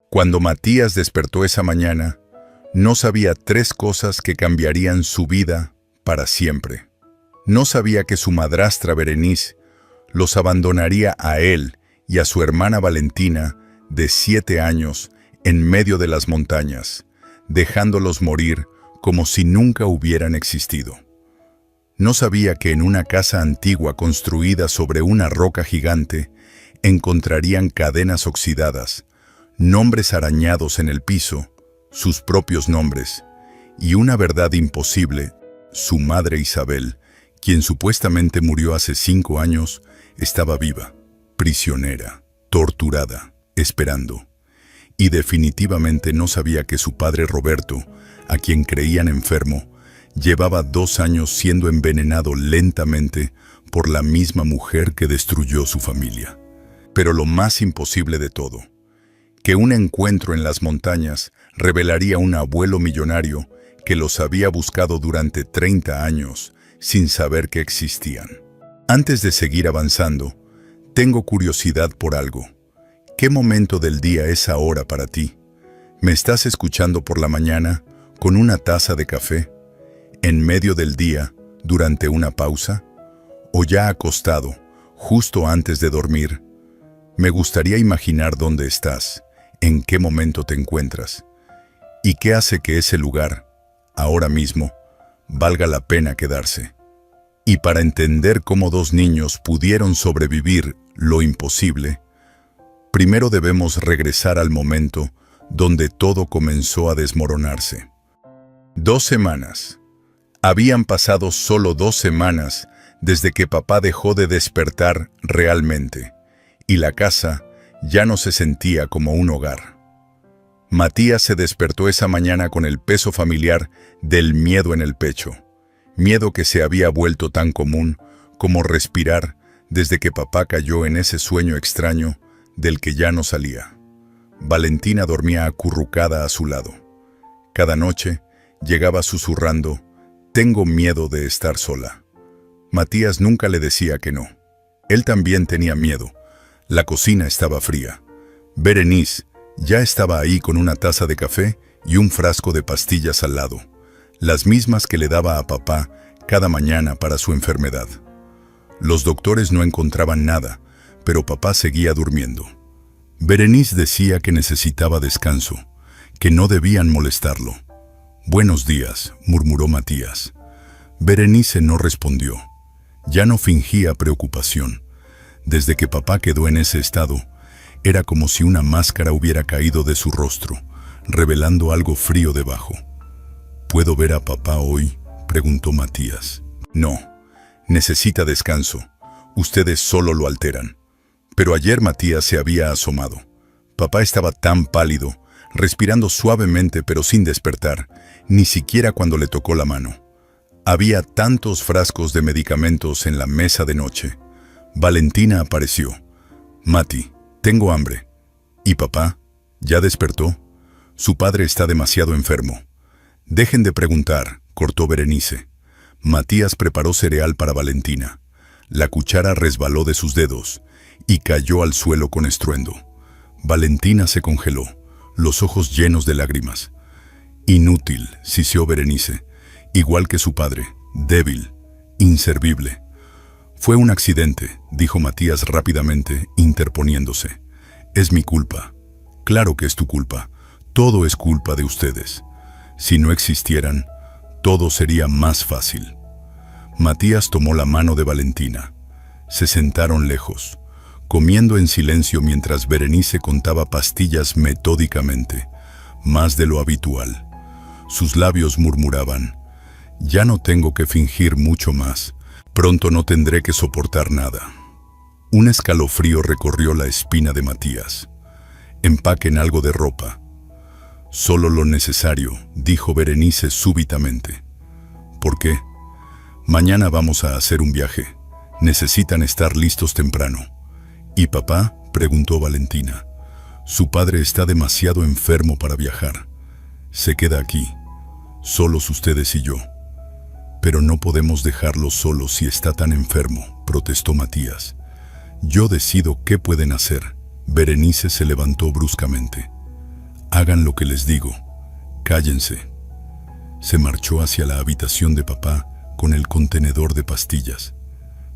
Cuando Matías despertó esa mañana, no sabía tres cosas que cambiarían su vida para siempre. No sabía que su madrastra Berenice los abandonaría a él y a su hermana Valentina, de 7 años, en medio de las montañas, dejándolos morir como si nunca hubieran existido. No sabía que en una casa antigua construida sobre una roca gigante encontrarían cadenas oxidadas, nombres arañados en el piso, sus propios nombres, y una verdad imposible: su madre Isabel, quien supuestamente murió hace 5 años, estaba viva, prisionera, torturada, esperando. Y definitivamente no sabía que su padre Roberto, a quien creían enfermo, llevaba 2 años siendo envenenado lentamente por la misma mujer que destruyó su familia. Pero lo más imposible de todo, que un encuentro en las montañas revelaría un abuelo millonario que los había buscado durante 30 años sin saber que existían. Antes de seguir avanzando, tengo curiosidad por algo. ¿Qué momento del día es ahora para ti? ¿Me estás escuchando por la mañana, con una taza de café, en medio del día, durante una pausa? ¿O ya acostado, justo antes de dormir? Me gustaría imaginar dónde estás, en qué momento te encuentras, y qué hace que ese lugar, ahora mismo, valga la pena quedarse. Y para entender cómo 2 niños pudieron sobrevivir lo imposible, primero debemos regresar al momento donde todo comenzó a desmoronarse. 2 semanas. Habían pasado solo 2 semanas desde que papá dejó de despertar realmente, y la casa ya no se sentía como un hogar. Matías se despertó esa mañana con el peso familiar del miedo en el pecho, miedo que se había vuelto tan común como respirar desde que papá cayó en ese sueño extraño del que ya no salía. Valentina dormía acurrucada a su lado. Cada noche llegaba susurrando: «Tengo miedo de estar sola». Matías nunca le decía que no. Él también tenía miedo. La cocina estaba fría. Berenice ya estaba ahí con una taza de café y un frasco de pastillas al lado, las mismas que le daba a papá cada mañana para su enfermedad. Los doctores no encontraban nada, pero papá seguía durmiendo. Berenice decía que necesitaba descanso, que no debían molestarlo. «Buenos días», murmuró Matías. Berenice no respondió. Ya no fingía preocupación. Desde que papá quedó en ese estado, era como si una máscara hubiera caído de su rostro, revelando algo frío debajo. «¿Puedo ver a papá hoy?», preguntó Matías. «No, necesita descanso. Ustedes solo lo alteran». Pero ayer Matías se había asomado. Papá estaba tan pálido, respirando suavemente pero sin despertar, ni siquiera cuando le tocó la mano. Había tantos frascos de medicamentos en la mesa de noche. Valentina apareció. «Mati, tengo hambre». «¿Y papá? ¿Ya despertó? Su padre está demasiado enfermo». «Dejen de preguntar», cortó Berenice. Matías preparó cereal para Valentina. La cuchara resbaló de sus dedos y cayó al suelo con estruendo. Valentina se congeló, los ojos llenos de lágrimas. «Inútil», siseó Berenice, igual que su padre, débil, inservible. «Fue un accidente», dijo Matías rápidamente, interponiéndose. «Es mi culpa». «Claro que es tu culpa. Todo es culpa de ustedes. Si no existieran, todo sería más fácil». Matías tomó la mano de Valentina. Se sentaron lejos, comiendo en silencio mientras Berenice contaba pastillas metódicamente, más de lo habitual. Sus labios murmuraban: «Ya no tengo que fingir mucho más. Pronto no tendré que soportar nada». Un escalofrío recorrió la espina de Matías. «Empaquen algo de ropa». «Solo lo necesario», dijo Berenice súbitamente. «¿Por qué?» «Mañana vamos a hacer un viaje. Necesitan estar listos temprano». «¿Y papá?», preguntó Valentina. «Su padre está demasiado enfermo para viajar. Se queda aquí, solos ustedes y yo». «Pero no podemos dejarlo solo si está tan enfermo», protestó Matías. «Yo decido qué pueden hacer». Berenice se levantó bruscamente. Hagan lo que les digo. Cállense. Se marchó hacia la habitación de papá con el contenedor de pastillas.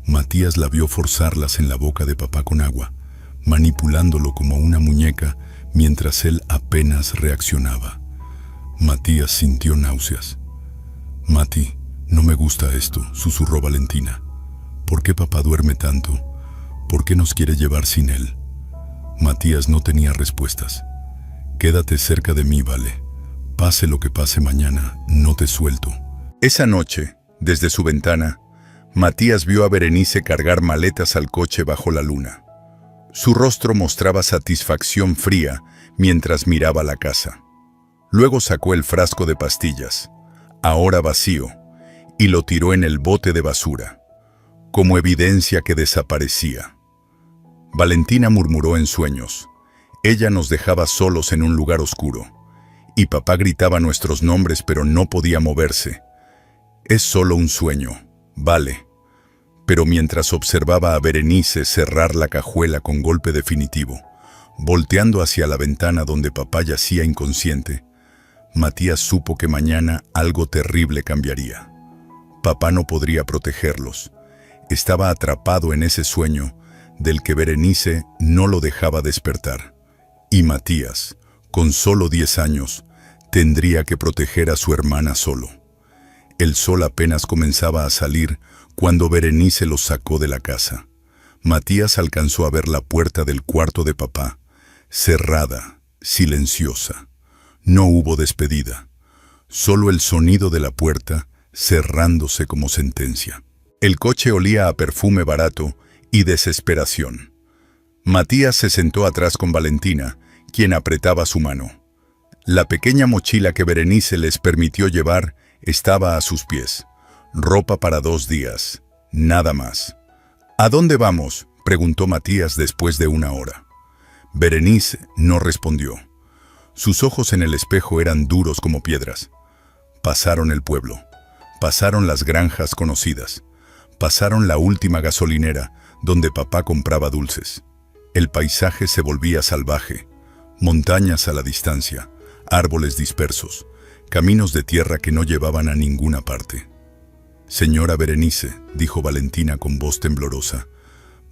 Matías la vio forzarlas en la boca de papá con agua, manipulándolo como una muñeca mientras él apenas reaccionaba. Matías sintió náuseas. «Mati, no me gusta esto», susurró Valentina. «¿Por qué papá duerme tanto? ¿Por qué nos quiere llevar sin él?» Matías no tenía respuestas. «Quédate cerca de mí, Vale. Pase lo que pase mañana, no te suelto». Esa noche, desde su ventana, Matías vio a Berenice cargar maletas al coche bajo la luna. Su rostro mostraba satisfacción fría mientras miraba la casa. Luego sacó el frasco de pastillas, ahora vacío, y lo tiró en el bote de basura, como evidencia que desaparecía. Valentina murmuró en sueños. Ella nos dejaba solos en un lugar oscuro, y papá gritaba nuestros nombres pero no podía moverse. Es solo un sueño, Vale. Pero mientras observaba a Berenice cerrar la cajuela con golpe definitivo, volteando hacia la ventana donde papá yacía inconsciente, Matías supo que mañana algo terrible cambiaría. Papá no podría protegerlos. Estaba atrapado en ese sueño del que Berenice no lo dejaba despertar. Y Matías, con solo 10 años, tendría que proteger a su hermana solo. El sol apenas comenzaba a salir cuando Berenice los sacó de la casa. Matías alcanzó a ver la puerta del cuarto de papá, cerrada, silenciosa. No hubo despedida, solo el sonido de la puerta cerrándose como sentencia. El coche olía a perfume barato y desesperación. Matías se sentó atrás con Valentina, quien apretaba su mano. La pequeña mochila que Berenice les permitió llevar estaba a sus pies. Ropa para 2 días, nada más. ¿A dónde vamos?, preguntó Matías después de 1 hora. Berenice no respondió. Sus ojos en el espejo eran duros como piedras. Pasaron el pueblo, pasaron las granjas conocidas, pasaron la última gasolinera donde papá compraba dulces. El paisaje se volvía salvaje, montañas a la distancia, árboles dispersos, caminos de tierra que no llevaban a ninguna parte. «Señora Berenice», dijo Valentina con voz temblorosa,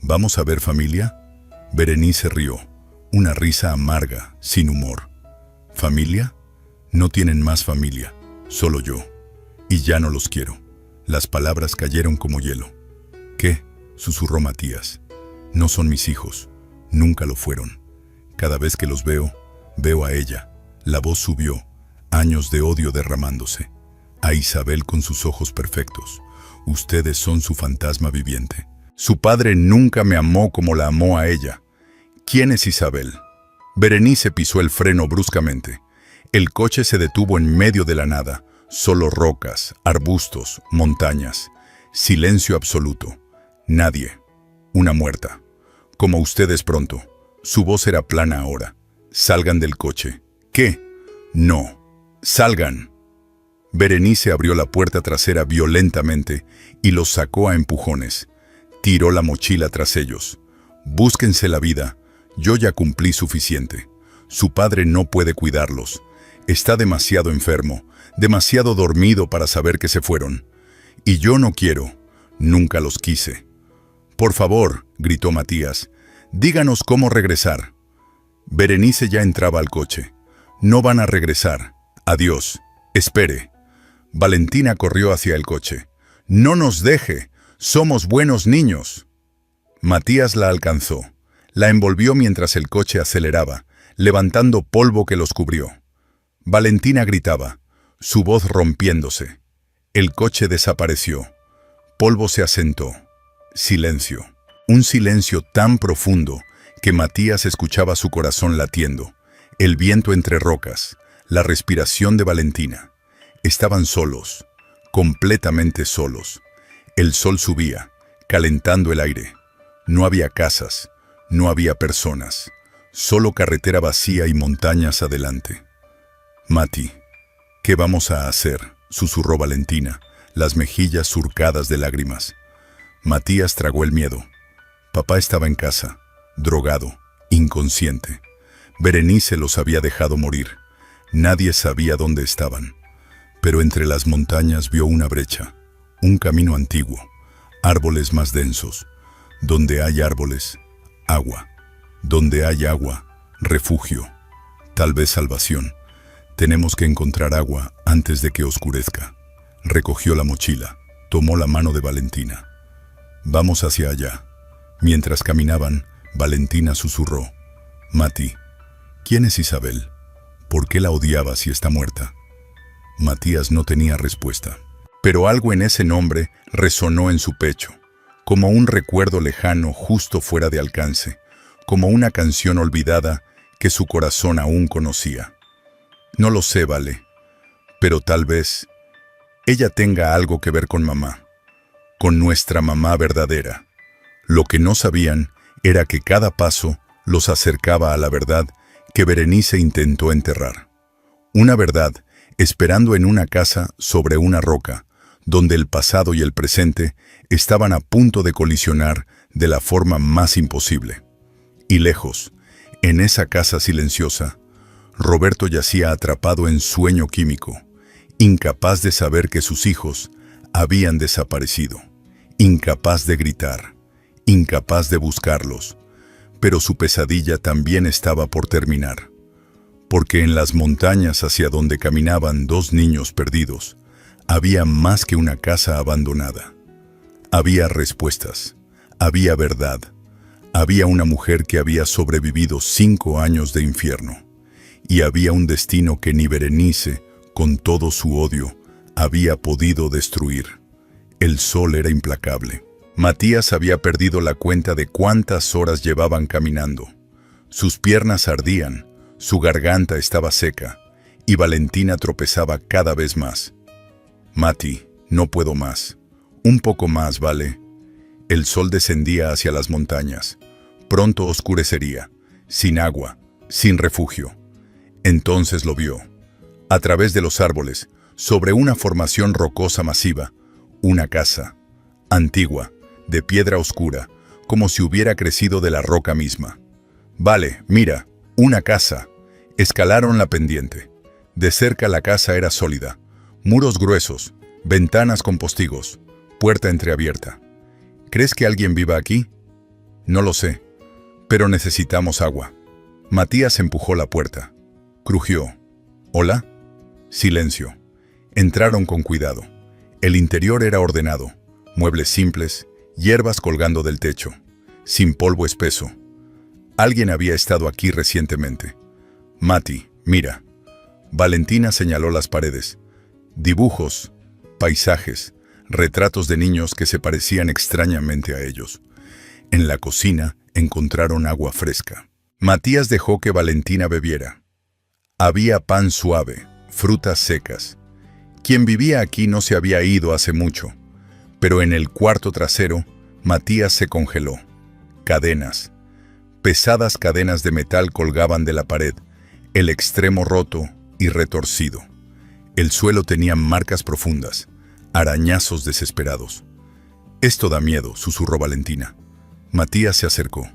«¿vamos a ver familia?» Berenice rió, una risa amarga, sin humor. «¿Familia? No tienen más familia, solo yo. Y ya no los quiero». Las palabras cayeron como hielo. «¿Qué?», susurró Matías. «No son mis hijos, nunca lo fueron. Cada vez que los veo, veo a ella». La voz subió, años de odio derramándose. «A Isabel con sus ojos perfectos. Ustedes son su fantasma viviente. Su padre nunca me amó como la amó a ella». «¿Quién es Isabel?». Berenice pisó el freno bruscamente. El coche se detuvo en medio de la nada. Solo rocas, arbustos, montañas. Silencio absoluto. Nadie. Una muerta. «Como ustedes pronto». Su voz era plana ahora. «Salgan del coche». «¿Qué?». «No. Salgan». Berenice abrió la puerta trasera violentamente y los sacó a empujones. Tiró la mochila tras ellos. «Búsquense la vida. Yo ya cumplí suficiente. Su padre no puede cuidarlos. Está demasiado enfermo, demasiado dormido para saber que se fueron. Y yo no quiero. Nunca los quise». «Por favor», gritó Matías, «díganos cómo regresar». Berenice ya entraba al coche. «No van a regresar. Adiós. Espere». Valentina corrió hacia el coche. «No nos deje. Somos buenos niños». Matías la alcanzó. La envolvió mientras el coche aceleraba, levantando polvo que los cubrió. Valentina gritaba, su voz rompiéndose. El coche desapareció. Polvo se asentó. Silencio. Un silencio tan profundo que Matías escuchaba su corazón latiendo, el viento entre rocas, la respiración de Valentina. Estaban solos, completamente solos. El sol subía, calentando el aire. No había casas, no había personas, solo carretera vacía y montañas adelante. «Mati, ¿qué vamos a hacer?», susurró Valentina, las mejillas surcadas de lágrimas. Matías tragó el miedo. Papá estaba en casa, drogado, inconsciente. Berenice los había dejado morir. Nadie sabía dónde estaban. Pero entre las montañas vio una brecha, un camino antiguo, árboles más densos. Donde hay árboles, agua. Donde hay agua, refugio. Tal vez salvación. Tenemos que encontrar agua antes de que oscurezca. Recogió la mochila, tomó la mano de Valentina. Vamos hacia allá. Mientras caminaban, Valentina susurró. Mati, ¿quién es Isabel? ¿Por qué la odiaba si está muerta? Matías no tenía respuesta. Pero algo en ese nombre resonó en su pecho, como un recuerdo lejano justo fuera de alcance, como una canción olvidada que su corazón aún conocía. No lo sé, Vale, pero tal vez ella tenga algo que ver con mamá, con nuestra mamá verdadera. Lo que no sabían era que cada paso los acercaba a la verdad que Berenice intentó enterrar. Una verdad esperando en una casa sobre una roca, donde el pasado y el presente estaban a punto de colisionar de la forma más imposible. Y lejos, en esa casa silenciosa, Roberto yacía atrapado en sueño químico, incapaz de saber que sus hijos habían desaparecido, incapaz de gritar, incapaz de buscarlos, pero su pesadilla también estaba por terminar, porque en las montañas hacia donde caminaban dos niños perdidos, había más que una casa abandonada. Había respuestas, había verdad, había una mujer que había sobrevivido 5 años de infierno, y había un destino que ni Berenice, con todo su odio, había podido destruir. El sol era implacable. Matías había perdido la cuenta de cuántas horas llevaban caminando. Sus piernas ardían, su garganta estaba seca, y Valentina tropezaba cada vez más. Mati, no puedo más. Un poco más, ¿vale? El sol descendía hacia las montañas. Pronto oscurecería, sin agua, sin refugio. Entonces lo vio. A través de los árboles, sobre una formación rocosa masiva, una casa, antigua, de piedra oscura, como si hubiera crecido de la roca misma. Vale, mira, una casa. Escalaron la pendiente. De cerca la casa era sólida. Muros gruesos, ventanas con postigos, puerta entreabierta. ¿Crees que alguien viva aquí? No lo sé, pero necesitamos agua. Matías empujó la puerta. Crujió. ¿Hola? Silencio. Entraron con cuidado. El interior era ordenado. Muebles simples, hierbas colgando del techo, sin polvo espeso. Alguien había estado aquí recientemente. Mati, mira. Valentina señaló las paredes. Dibujos, paisajes, retratos de niños que se parecían extrañamente a ellos. En la cocina encontraron agua fresca. Matías dejó que Valentina bebiera. Había pan suave, frutas secas. Quien vivía aquí no se había ido hace mucho, pero en el cuarto trasero, Matías se congeló. Cadenas. Pesadas cadenas de metal colgaban de la pared, el extremo roto y retorcido. El suelo tenía marcas profundas, arañazos desesperados. «Esto da miedo», susurró Valentina. Matías se acercó.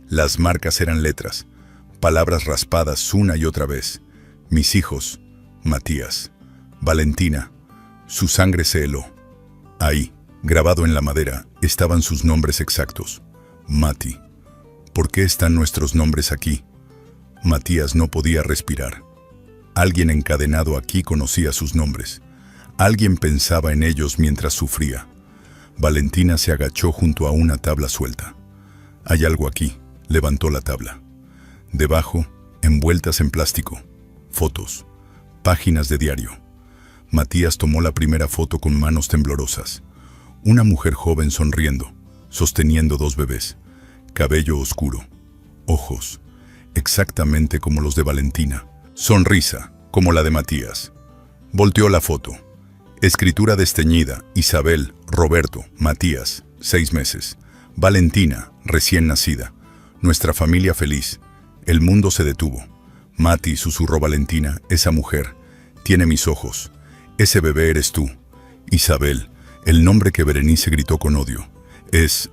Las marcas eran letras, palabras raspadas una y otra vez. «Mis hijos, Matías». Valentina. Su sangre se heló. Ahí, grabado en la madera, estaban sus nombres exactos. Mati. ¿Por qué están nuestros nombres aquí? Matías no podía respirar. Alguien encadenado aquí conocía sus nombres. Alguien pensaba en ellos mientras sufría. Valentina se agachó junto a una tabla suelta. «Hay algo aquí», levantó la tabla. Debajo, envueltas en plástico, fotos, páginas de diario. Matías tomó la primera foto con manos temblorosas. Una mujer joven sonriendo, sosteniendo 2 bebés. Cabello oscuro, ojos, exactamente como los de Valentina. Sonrisa, como la de Matías. Volteó la foto. Escritura desteñida: Isabel, Roberto, Matías, 6 meses. Valentina, recién nacida. Nuestra familia feliz. El mundo se detuvo. Mati, susurró Valentina, esa mujer tiene mis ojos. Ese bebé eres tú. Isabel, el nombre que Berenice gritó con odio. Es...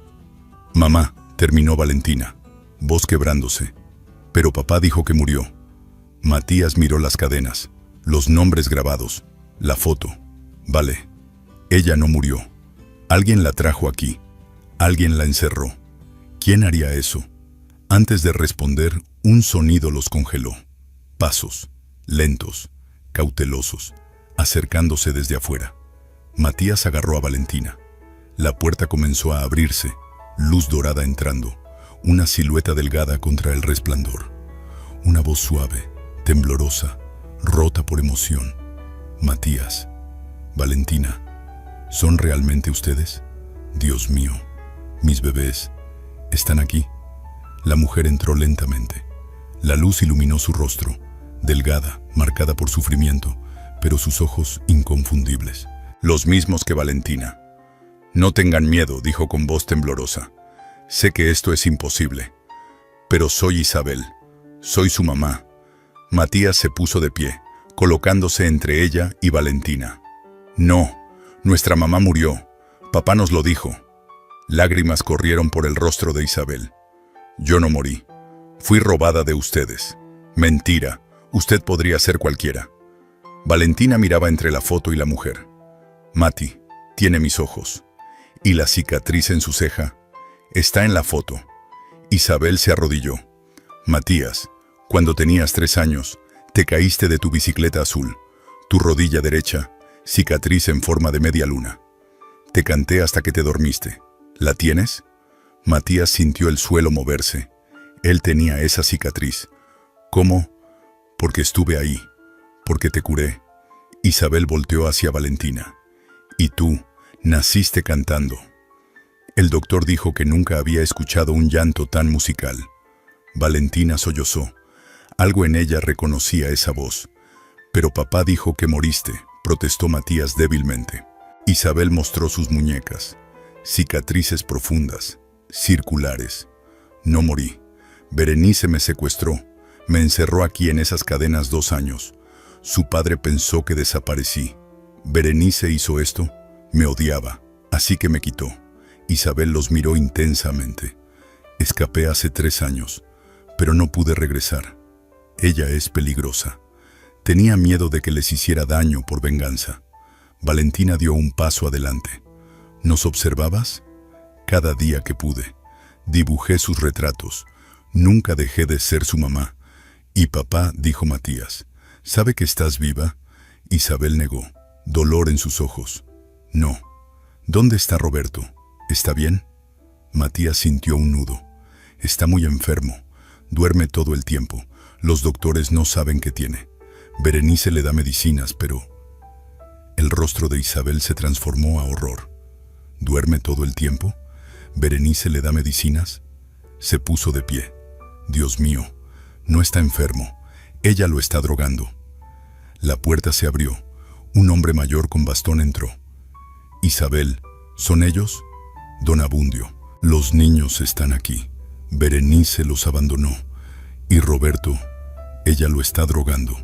Mamá, terminó Valentina, voz quebrándose. Pero papá dijo que murió. Matías miró las cadenas, los nombres grabados, la foto. Vale, ella no murió. Alguien la trajo aquí. Alguien la encerró. ¿Quién haría eso? Antes de responder, un sonido los congeló. Pasos, lentos, cautelosos, acercándose desde afuera. Matías agarró a Valentina. La puerta comenzó a abrirse, luz dorada entrando, una silueta delgada contra el resplandor. Una voz suave, temblorosa, rota por emoción. Matías, Valentina, ¿son realmente ustedes? Dios mío, mis bebés, ¿están aquí? La mujer entró lentamente. La luz iluminó su rostro, delgada, marcada por sufrimiento, pero sus ojos inconfundibles. Los mismos que Valentina. No tengan miedo, dijo con voz temblorosa. Sé que esto es imposible, pero soy Isabel, soy su mamá. Matías se puso de pie, colocándose entre ella y Valentina. No, nuestra mamá murió. Papá nos lo dijo. Lágrimas corrieron por el rostro de Isabel. Yo no morí. Fui robada de ustedes. Mentira, usted podría ser cualquiera. Valentina miraba entre la foto y la mujer. Mati, tiene mis ojos. Y la cicatriz en su ceja está en la foto. Isabel se arrodilló. Matías, cuando tenías 3 años, te caíste de tu bicicleta azul. Tu rodilla derecha, cicatriz en forma de media luna. Te canté hasta que te dormiste. ¿La tienes? Matías sintió el suelo moverse. Él tenía esa cicatriz. ¿Cómo? Porque estuve ahí. Porque te curé. Isabel volteó hacia Valentina. Y tú, naciste cantando. El doctor dijo que nunca había escuchado un llanto tan musical. Valentina sollozó. Algo en ella reconocía esa voz. Pero papá dijo que moriste, protestó Matías débilmente. Isabel mostró sus muñecas. Cicatrices profundas, circulares. No morí. Berenice me secuestró. Me encerró aquí en esas cadenas 2 años. Su padre pensó que desaparecí. Berenice hizo esto. Me odiaba, así que me quitó. Isabel los miró intensamente. Escapé hace 3 años, pero no pude regresar. Ella es peligrosa. Tenía miedo de que les hiciera daño por venganza. Valentina dio un paso adelante. ¿Nos observabas? Cada día que pude. Dibujé sus retratos. Nunca dejé de ser su mamá. Y papá, dijo Matías, ¿sabe que estás viva? Isabel negó, dolor en sus ojos. No. ¿Dónde está Roberto? ¿Está bien? Matías sintió un nudo. Está muy enfermo. Duerme todo el tiempo. Los doctores no saben qué tiene. Berenice le da medicinas, pero... El rostro de Isabel se transformó a horror. ¿Duerme todo el tiempo? ¿Berenice le da medicinas? Se puso de pie. Dios mío, no está enfermo. Ella lo está drogando. La puerta se abrió. Un hombre mayor con bastón entró. Isabel, ¿son ellos? Don Abundio, los niños están aquí. Berenice los abandonó. Y Roberto, ella lo está drogando.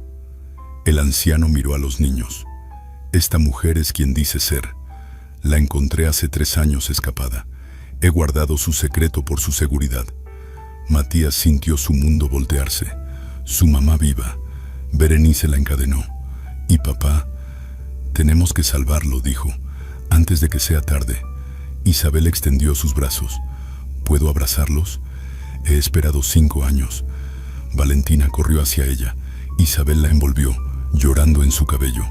El anciano miró a los niños. Esta mujer es quien dice ser. La encontré hace 3 años escapada. He guardado su secreto por su seguridad. Matías sintió su mundo voltearse. Su mamá viva. Berenice la encadenó. Y papá, tenemos que salvarlo, dijo, antes de que sea tarde. Isabel extendió sus brazos. ¿Puedo abrazarlos? He esperado 5 años. Valentina corrió hacia ella. Isabel la envolvió, llorando en su cabello.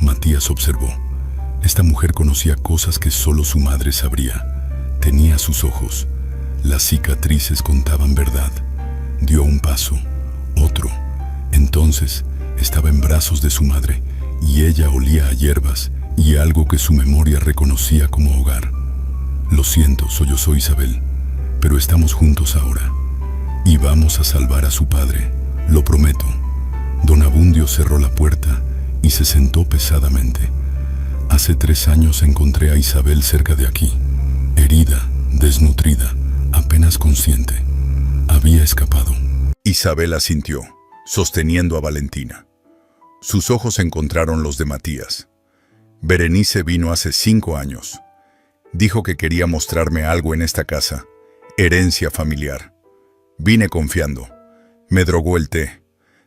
Matías observó. Esta mujer conocía cosas que solo su madre sabría. Tenía sus ojos. Las cicatrices contaban verdad. Dio un paso, otro. Entonces estaba en brazos de su madre y ella olía a hierbas y algo que su memoria reconocía como hogar. Lo siento, sollozó Isabel, pero estamos juntos ahora y vamos a salvar a su padre, lo prometo. Don Abundio cerró la puerta y se sentó pesadamente. Hace 3 años encontré a Isabel cerca de aquí, herida, desnutrida, apenas consciente. Había escapado. Isabel asintió, sosteniendo a Valentina. Sus ojos encontraron los de Matías. Berenice vino hace 5 años. Dijo que quería mostrarme algo en esta casa, herencia familiar. Vine confiando. Me drogó el té.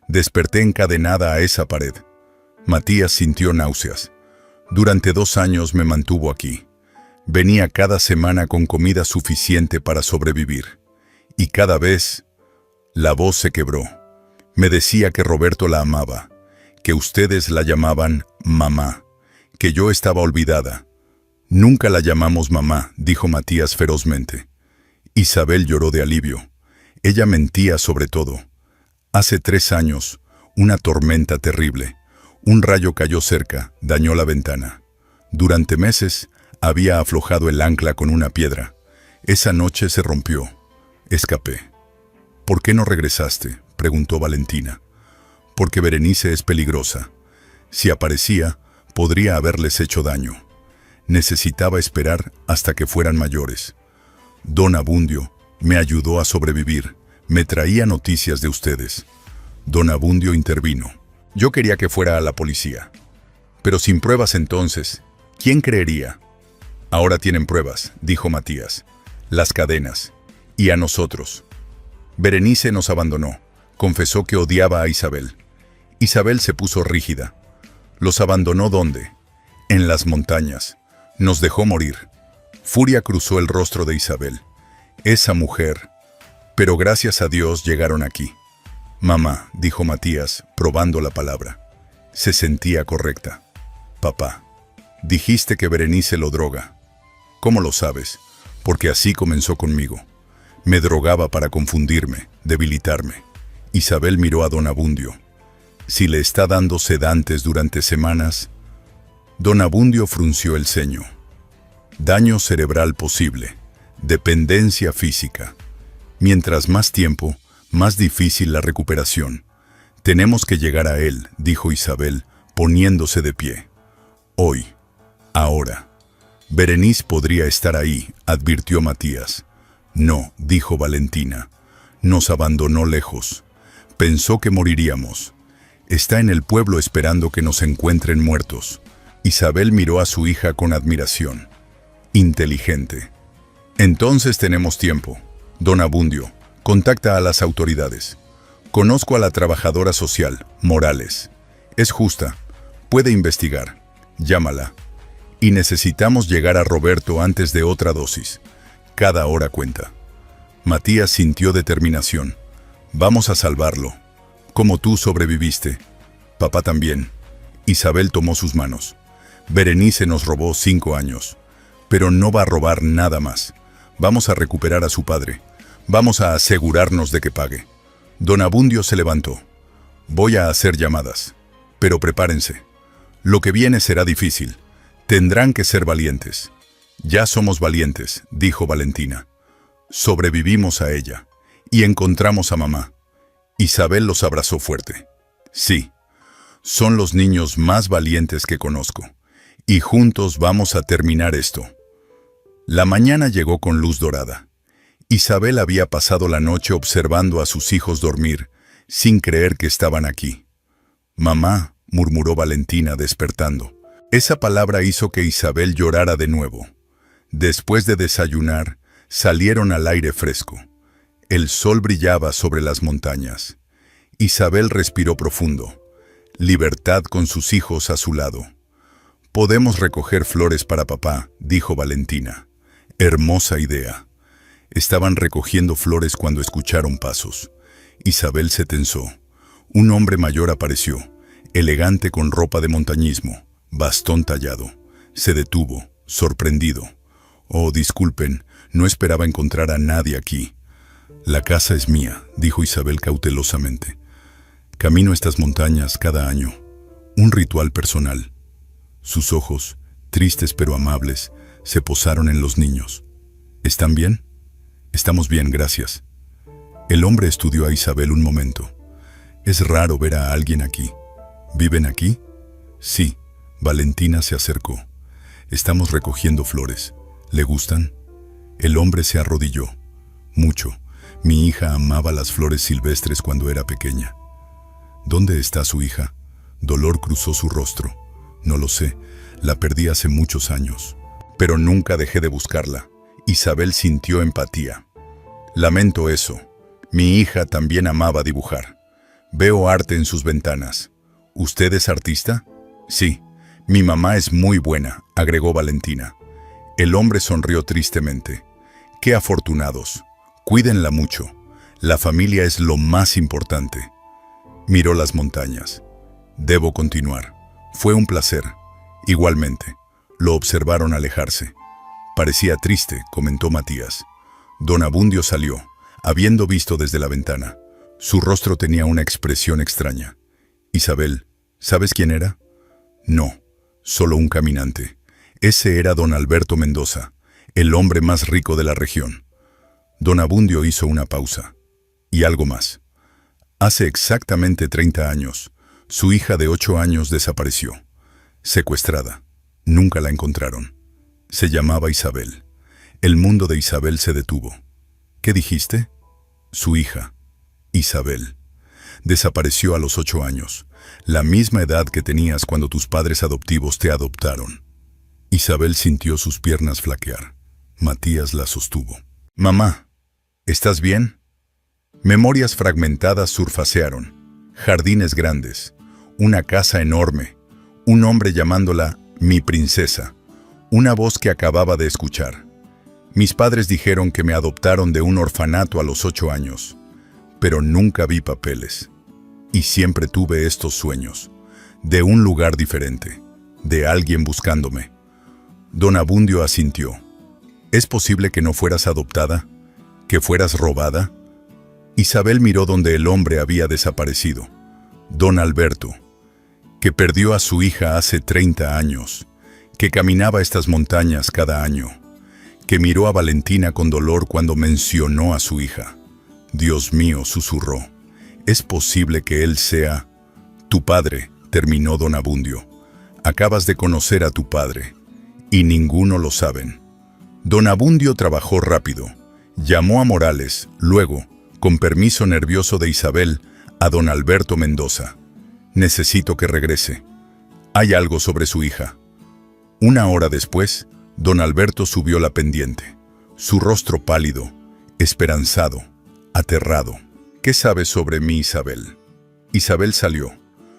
Desperté encadenada a esa pared. Matías sintió náuseas. Durante 2 años me mantuvo aquí. Venía cada semana con comida suficiente para sobrevivir. Y cada vez, la voz se quebró. Me decía que Roberto la amaba, que ustedes la llamaban mamá, que yo estaba olvidada. Nunca la llamamos mamá, dijo Matías ferozmente. Isabel lloró de alivio. Ella mentía sobre todo. Hace 3 años, una tormenta terrible. Un rayo cayó cerca, dañó la ventana. Durante meses, había aflojado el ancla con una piedra. Esa noche se rompió. Escapé. ¿Por qué no regresaste?, preguntó Valentina. Porque Berenice es peligrosa. Si aparecía, podría haberles hecho daño. Necesitaba esperar hasta que fueran mayores. Don Abundio me ayudó a sobrevivir. Me traía noticias de ustedes. Don Abundio intervino. Yo quería que fuera a la policía. Pero sin pruebas entonces, ¿quién creería? Ahora tienen pruebas, dijo Matías. Las cadenas. Y a nosotros. Berenice nos abandonó. Confesó que odiaba a Isabel. Isabel se puso rígida. ¿Los abandonó dónde? En las montañas. Nos dejó morir. Furia cruzó el rostro de Isabel. Esa mujer. Pero gracias a Dios llegaron aquí. Mamá, dijo Matías, probando la palabra. Se sentía correcta. Papá, dijiste que Berenice lo droga. ¿Cómo lo sabes? Porque así comenzó conmigo. Me drogaba para confundirme, debilitarme. Isabel miró a don Abundio. Si le está dando sedantes durante semanas... Don Abundio frunció el ceño. Daño cerebral posible. Dependencia física. Mientras más tiempo, más difícil la recuperación. Tenemos que llegar a él, dijo Isabel, poniéndose de pie. Hoy. Ahora. Berenice podría estar ahí, advirtió Matías. No, dijo Valentina. Nos abandonó lejos. Pensó que moriríamos. Está en el pueblo esperando que nos encuentren muertos. Isabel miró a su hija con admiración. Inteligente. Entonces tenemos tiempo. Don Abundio, contacta a las autoridades. Conozco a la trabajadora social, Morales. Es justa. Puede investigar. Llámala. Y necesitamos llegar a Roberto antes de otra dosis. Cada hora cuenta. Matías sintió determinación. Vamos a salvarlo. Como tú sobreviviste. Papá también. Isabel tomó sus manos. Berenice nos robó 5 años. Pero no va a robar nada más. Vamos a recuperar a su padre. Vamos a asegurarnos de que pague. Don Abundio se levantó. Voy a hacer llamadas. Pero prepárense. Lo que viene será difícil. Tendrán que ser valientes. Ya somos valientes, dijo Valentina. Sobrevivimos a ella. Y encontramos a mamá. Isabel los abrazó fuerte. Sí. Son los niños más valientes que conozco. Y juntos vamos a terminar esto. La mañana llegó con luz dorada. Isabel había pasado la noche observando a sus hijos dormir, sin creer que estaban aquí. Mamá, murmuró Valentina despertando. Esa palabra hizo que Isabel llorara de nuevo. Después de desayunar, salieron al aire fresco. El sol brillaba sobre las montañas. Isabel respiró profundo. Libertad con sus hijos a su lado. Podemos recoger flores para papá, dijo Valentina. Hermosa idea. Estaban recogiendo flores cuando escucharon pasos. Isabel se tensó. Un hombre mayor apareció, elegante con ropa de montañismo, bastón tallado. Se detuvo, sorprendido. Oh, disculpen, no esperaba encontrar a nadie aquí. La casa es mía, dijo Isabel cautelosamente. Camino estas montañas cada año. Un ritual personal. Sus ojos, tristes pero amables, se posaron en los niños. ¿Están bien? Estamos bien, gracias. El hombre estudió a Isabel un momento. Es raro ver a alguien aquí. ¿Viven aquí? Sí. Valentina se acercó. Estamos recogiendo flores. ¿Le gustan? El hombre se arrodilló. Mucho. Mi hija amaba las flores silvestres cuando era pequeña. ¿Dónde está su hija? Dolor cruzó su rostro. No lo sé. La perdí hace muchos años. Pero nunca dejé de buscarla. Isabel sintió empatía. Lamento eso. Mi hija también amaba dibujar. Veo arte en sus ventanas. ¿Usted es artista? Sí. Mi mamá es muy buena, agregó Valentina. El hombre sonrió tristemente. Qué afortunados. Cuídenla mucho. La familia es lo más importante. Miró las montañas. Debo continuar. Fue un placer. Igualmente. Lo observaron alejarse. Parecía triste, comentó Matías. Don Abundio salió, habiendo visto desde la ventana. Su rostro tenía una expresión extraña. Isabel, ¿sabes quién era? No, solo un caminante. Ese era don Alberto Mendoza, el hombre más rico de la región. Don Abundio hizo una pausa. Y algo más. Hace exactamente 30 años, su hija de 8 años desapareció. Secuestrada. Nunca la encontraron. Se llamaba Isabel. El mundo de Isabel se detuvo. ¿Qué dijiste? Su hija, Isabel. Desapareció a los 8 años, la misma edad que tenías cuando tus padres adoptivos te adoptaron. Isabel sintió sus piernas flaquear. Matías la sostuvo. Mamá, ¿estás bien? Memorias fragmentadas surfacearon. Jardines grandes, una casa enorme, un hombre llamándola mi princesa, una voz que acababa de escuchar. Mis padres dijeron que me adoptaron de un orfanato a los 8 años, pero nunca vi papeles. Y siempre tuve estos sueños, de un lugar diferente, de alguien buscándome. Don Abundio asintió. ¿Es posible que no fueras adoptada? ¿Que fueras robada? Isabel miró donde el hombre había desaparecido. Don Alberto, que perdió a su hija hace 30 años, que caminaba estas montañas cada año, que miró a Valentina con dolor cuando mencionó a su hija. Dios mío, susurró. ¿Es posible que él sea tu padre? Terminó don Abundio. Acabas de conocer a tu padre, y ninguno lo saben. Don Abundio trabajó rápido. Llamó a Morales, luego, con permiso nervioso de Isabel, a don Alberto Mendoza. Necesito que regrese. Hay algo sobre su hija. Una hora después, don Alberto subió la pendiente. Su rostro pálido, esperanzado, aterrado. ¿Qué sabes sobre mí, Isabel? Isabel salió.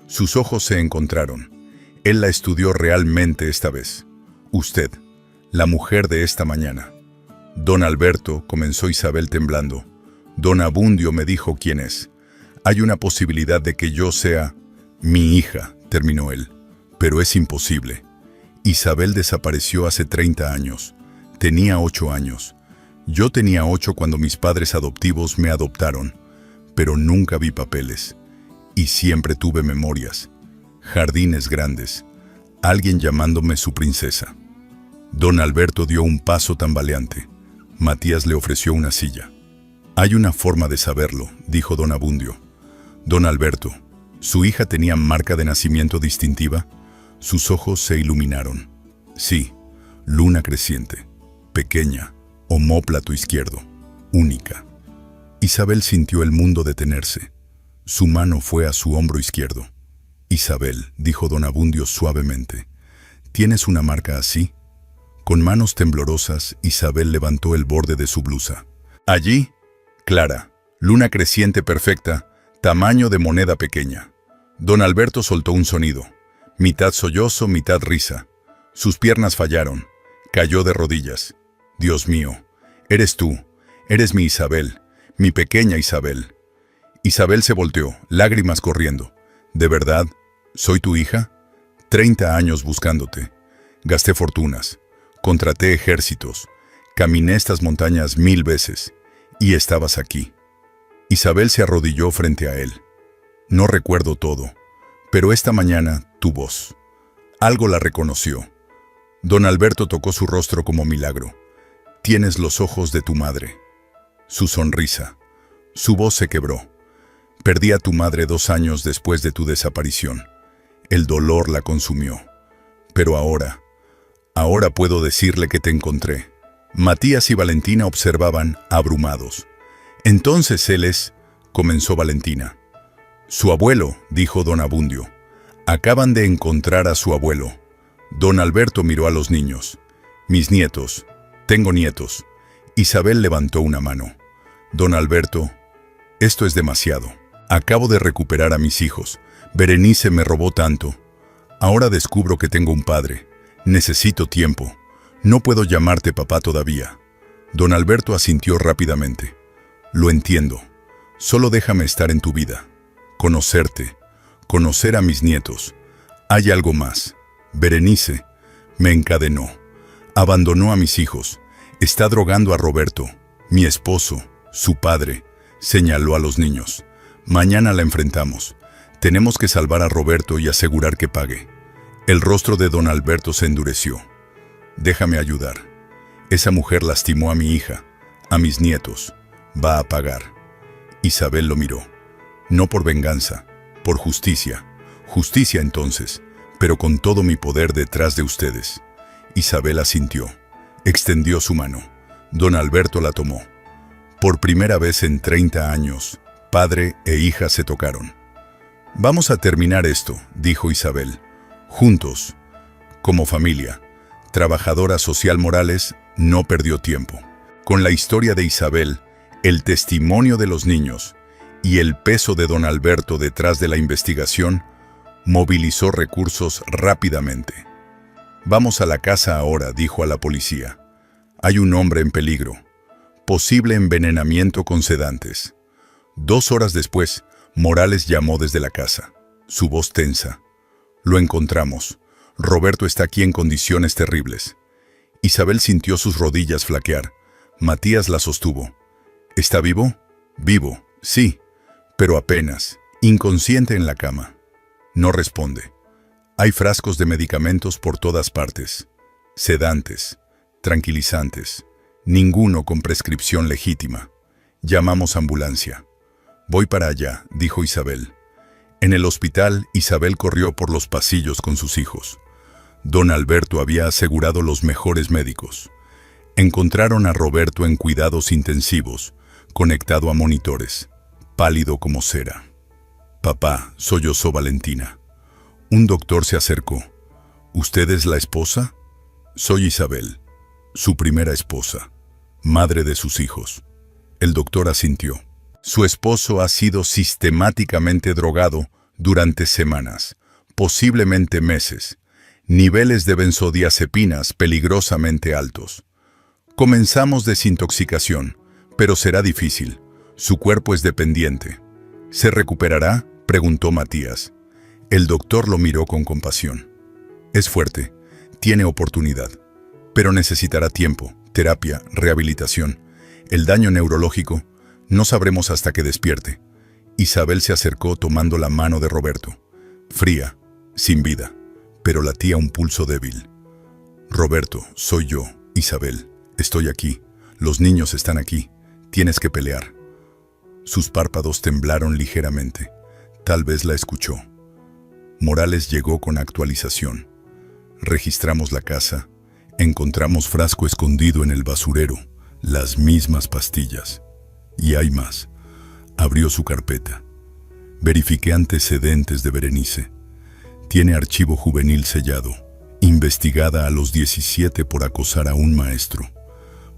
Sus ojos se encontraron. Él la estudió realmente esta vez. Usted, la mujer de esta mañana. Don Alberto, comenzó Isabel temblando. Don Abundio me dijo quién es. Hay una posibilidad de que yo sea mi hija, terminó él. Pero es imposible. Isabel desapareció hace 30 años. Tenía 8 años. Yo tenía 8 cuando mis padres adoptivos me adoptaron, pero nunca vi papeles. Y siempre tuve memorias. Jardines grandes. Alguien llamándome su princesa. Don Alberto dio un paso tambaleante. Matías le ofreció una silla. Hay una forma de saberlo, dijo don Abundio. Don Alberto, ¿su hija tenía marca de nacimiento distintiva? Sus ojos se iluminaron. Sí, luna creciente, pequeña, omóplato izquierdo, única. Isabel sintió el mundo detenerse. Su mano fue a su hombro izquierdo. Isabel, dijo don Abundio suavemente, ¿tienes una marca así? Con manos temblorosas, Isabel levantó el borde de su blusa. Allí, clara, luna creciente perfecta, tamaño de moneda pequeña. Don Alberto soltó un sonido. Mitad sollozo, mitad risa. Sus piernas fallaron. Cayó de rodillas. Dios mío, eres tú, eres mi Isabel, mi pequeña Isabel. Isabel se volteó, lágrimas corriendo. ¿De verdad? ¿Soy tu hija? 30 años buscándote. Gasté fortunas, contraté ejércitos, caminé estas montañas 1000 veces, y estabas aquí. Isabel se arrodilló frente a él. No recuerdo todo, pero esta mañana tu voz. Algo la reconoció. Don Alberto tocó su rostro como milagro. Tienes los ojos de tu madre. Su sonrisa. Su voz se quebró. Perdí a tu madre 2 años después de tu desaparición. El dolor la consumió. Pero ahora puedo decirle que te encontré. Matías y Valentina observaban, abrumados. Entonces él es, comenzó Valentina. Su abuelo, dijo don Abundio. Acaban de encontrar a su abuelo. Don Alberto miró a los niños. Mis nietos. Tengo nietos. Isabel levantó una mano. Don Alberto, Esto es demasiado. Acabo de recuperar a mis hijos. Berenice me robó tanto. Ahora descubro que tengo un padre. Necesito tiempo. No puedo llamarte papá todavía. Don Alberto asintió rápidamente. Lo entiendo. Solo déjame estar en tu vida. Conocerte. Conocer a mis nietos. Hay algo más. Berenice me encadenó. Abandonó a mis hijos. Está drogando a Roberto, mi esposo, su padre. Señaló a los niños. Mañana la enfrentamos. Tenemos que salvar a Roberto y asegurar que pague. El rostro de don Alberto se endureció. Déjame ayudar. Esa mujer lastimó a mi hija, a mis nietos. Va a pagar. Isabel lo miró. No por venganza, por justicia. Justicia entonces, pero con todo mi poder detrás de ustedes. Isabel asintió. Extendió su mano. Don Alberto la tomó. Por primera vez en 30 años, padre e hija se tocaron. Vamos a terminar esto, dijo Isabel. Juntos, como familia. Trabajadora social Morales no perdió tiempo. Con la historia de Isabel, el testimonio de los niños y el peso de don Alberto detrás de la investigación, movilizó recursos rápidamente. Vamos a la casa ahora, dijo a la policía. Hay un hombre en peligro. Posible envenenamiento con sedantes. 2 horas después, Morales llamó desde la casa. Su voz tensa. Lo encontramos. Roberto está aquí en condiciones terribles. Isabel sintió sus rodillas flaquear. Matías la sostuvo. ¿Está vivo? Vivo, sí, pero apenas. Inconsciente en la cama. No responde. Hay frascos de medicamentos por todas partes. Sedantes, tranquilizantes. Ninguno con prescripción legítima. Llamamos ambulancia. Voy para allá, dijo Isabel. En el hospital, Isabel corrió por los pasillos con sus hijos. Don Alberto había asegurado los mejores médicos. Encontraron a Roberto en cuidados intensivos, conectado a monitores, pálido como cera. Papá, sollozó Valentina. Un doctor se acercó. ¿Usted es la esposa? Soy Isabel, su primera esposa, madre de sus hijos. El doctor asintió. Su esposo ha sido sistemáticamente drogado durante semanas, posiblemente meses. Niveles de benzodiazepinas peligrosamente altos. Comenzamos desintoxicación, pero será difícil. Su cuerpo es dependiente. ¿Se recuperará?, preguntó Matías. El doctor lo miró con compasión. Es fuerte, tiene oportunidad, pero necesitará tiempo, terapia, rehabilitación. El daño neurológico, no sabremos hasta que despierte. Isabel se acercó tomando la mano de Roberto. Fría, sin vida, pero latía un pulso débil. Roberto, soy yo, Isabel. Estoy aquí. Los niños están aquí. Tienes que pelear. Sus párpados temblaron ligeramente. Tal vez la escuchó. Morales llegó con actualización. Registramos la casa. Encontramos frasco escondido en el basurero. Las mismas pastillas. Y hay más. Abrió su carpeta. Verifiqué antecedentes de Berenice. Tiene archivo juvenil sellado. Investigada a los 17 por acosar a un maestro.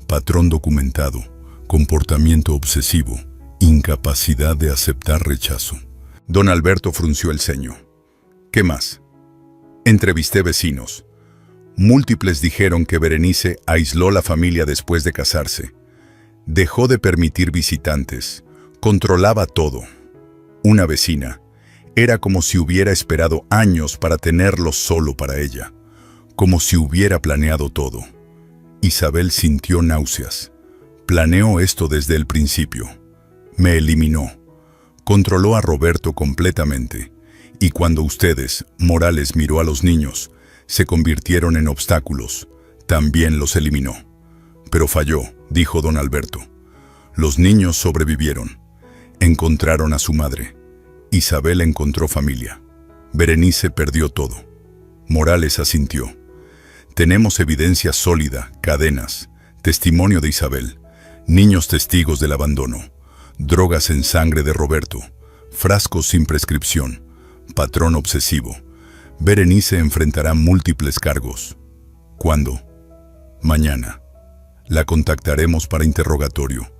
Patrón documentado. Comportamiento obsesivo. Incapacidad de aceptar rechazo. Don Alberto frunció el ceño. ¿Qué más? Entrevisté vecinos. Múltiples dijeron que Berenice aisló la familia después de casarse. Dejó de permitir visitantes. Controlaba todo. Una vecina. Era como si hubiera esperado años para tenerlo solo para ella. Como si hubiera planeado todo. Isabel sintió náuseas. Planeó esto desde el principio. Me eliminó. Controló a Roberto completamente. Y cuando ustedes, Morales, miró a los niños, se convirtieron en obstáculos. También los eliminó. Pero falló, dijo don Alberto. Los niños sobrevivieron. Encontraron a su madre. Isabel encontró familia. Berenice perdió todo. Morales asintió. Tenemos evidencia sólida, cadenas, testimonio de Isabel, niños testigos del abandono, drogas en sangre de Roberto, frascos sin prescripción, patrón obsesivo. Berenice enfrentará múltiples cargos. ¿Cuándo? Mañana. La contactaremos para interrogatorio.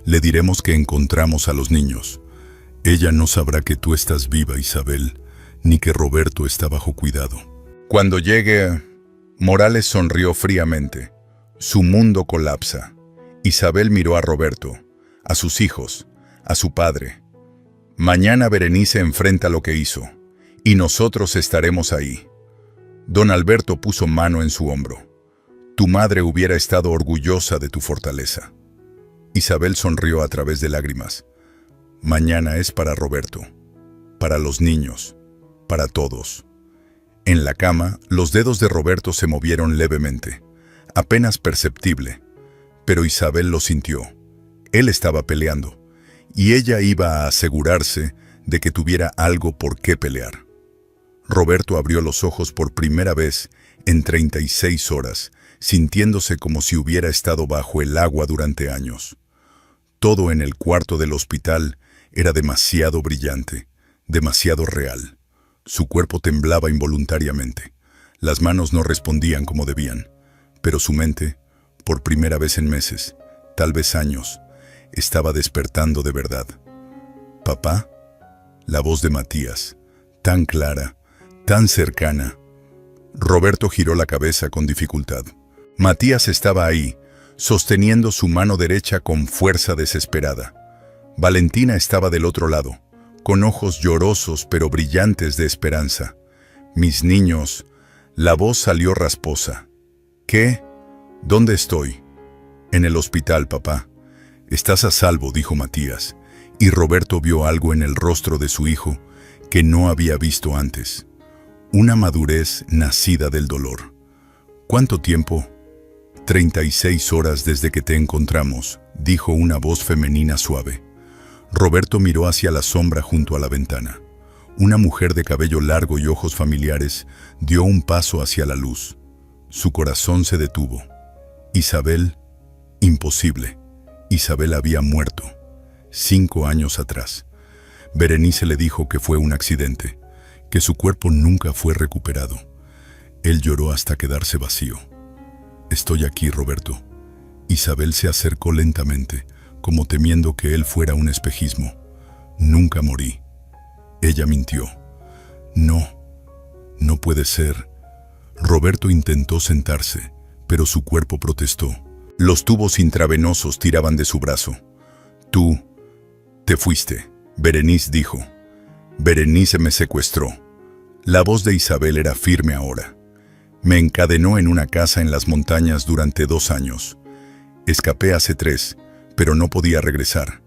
Le diremos que encontramos a los niños. Ella no sabrá que tú estás viva, Isabel, ni que Roberto está bajo cuidado. Cuando llegue, Morales sonrió fríamente. Su mundo colapsa. Isabel miró a Roberto, a sus hijos, a su padre. Mañana Berenice enfrenta lo que hizo, y nosotros estaremos ahí. Don Alberto puso mano en su hombro. Tu madre hubiera estado orgullosa de tu fortaleza. Isabel sonrió a través de lágrimas. Mañana es para Roberto, para los niños, para todos. En la cama, los dedos de Roberto se movieron levemente, apenas perceptible, pero Isabel lo sintió. Él estaba peleando, y ella iba a asegurarse de que tuviera algo por qué pelear. Roberto abrió los ojos por primera vez en 36 horas, sintiéndose como si hubiera estado bajo el agua durante años. Todo en el cuarto del hospital era demasiado brillante, demasiado real. Su cuerpo temblaba involuntariamente. Las manos no respondían como debían, pero su mente, por primera vez en meses, tal vez años, estaba despertando de verdad. «Papá», la voz de Matías, tan clara, tan cercana. Roberto giró la cabeza con dificultad. Matías estaba ahí, sosteniendo su mano derecha con fuerza desesperada. Valentina estaba del otro lado, con ojos llorosos pero brillantes de esperanza. «Mis niños», la voz salió rasposa. «¿Qué? ¿Dónde estoy?» «En el hospital, papá». «Estás a salvo», dijo Matías, y Roberto vio algo en el rostro de su hijo que no había visto antes. Una madurez nacida del dolor. «¿Cuánto tiempo?» 36 horas desde que te encontramos», dijo una voz femenina suave. Roberto miró hacia la sombra junto a la ventana. Una mujer de cabello largo y ojos familiares dio un paso hacia la luz. Su corazón se detuvo. Isabel, imposible. Isabel había muerto, 5 años atrás. Berenice le dijo que fue un accidente, que su cuerpo nunca fue recuperado. Él lloró hasta quedarse vacío. «Estoy aquí, Roberto». Isabel se acercó lentamente, como temiendo que él fuera un espejismo. «Nunca morí». Ella mintió. «No, no puede ser». Roberto intentó sentarse, pero su cuerpo protestó. Los tubos intravenosos tiraban de su brazo. «Tú te fuiste», Berenice dijo. «Berenice me secuestró». La voz de Isabel era firme ahora. «Me encadenó en una casa en las montañas durante 2 años. Escapé hace 3, pero no podía regresar.